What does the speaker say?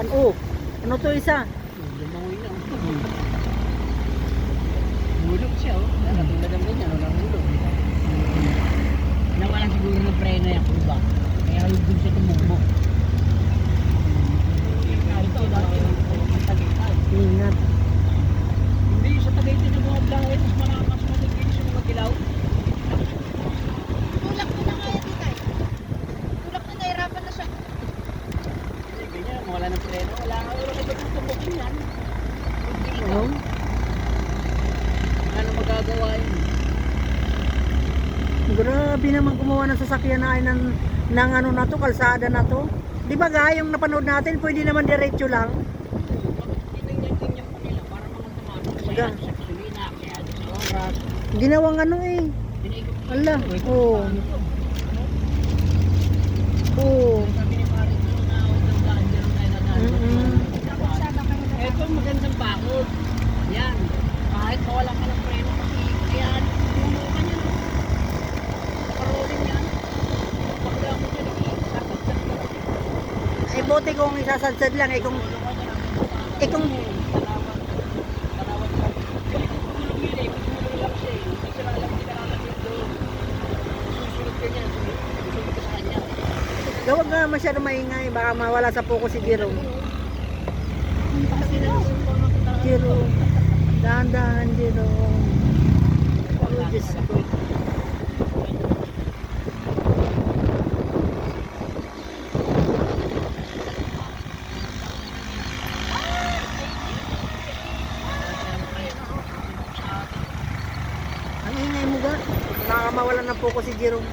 daan. Oh, ano to isa? Lumangoy na. Hulog siya, oh. Katulad ng ganyan, walang hulog. Nawalan siguro ng preno yan, kung ba? Kaya hulog siya tumugbo. Ito, dati, ang Tagaytay. Ingat. Hindi, sa Tagaytay na mga blahe, mas malakas matigilis yung mga dilaw. Tulak mo na nga yan, Titay. Tulak na, nahirapan na siya. Hindi, ganyan, mawala ng preno. Wala nga, wala ka tutubukin yan. Hindi ikaw. Oh. Ano magagawa yun? Grabe naman gumawa ng sasakyan na ay ng ano na to, kalsada na to. Di ba ga, yung napanood natin, pwede naman diretso lang. Ganyan-ganyan pa nila para mga tumatok. Maga. Kaya sa gasolina, kaya sa oras. Ginawang ano eh. Pinaikot ko. Ala, oo. Oo. Sabi ni Pare, na daw daan dyan tayo nadaan. Ito magandang bakod. Yan. Kahit mawala ka ng preno kasi ayan, bumukan yan. Nakarolin yan. Pagla mo dyan, sasagsak ka. Ay bote kung isasadsad lang eh kung Tanawan ka. Kasi kung tulong yun eh, kung tulong lang siya eh. Hindi siya lang kinakagat yung doon. Susunod ka niya, susunod ka sa kanya. gawag nga masyado maingay, baka mawala sa focus si Jerome. Kasi nalusumpang makita. Jerome, dahan-dahan Jerome. Oh, Diyos ko. Ang ingay mo ga, baka mawalan ng focus si Jerome.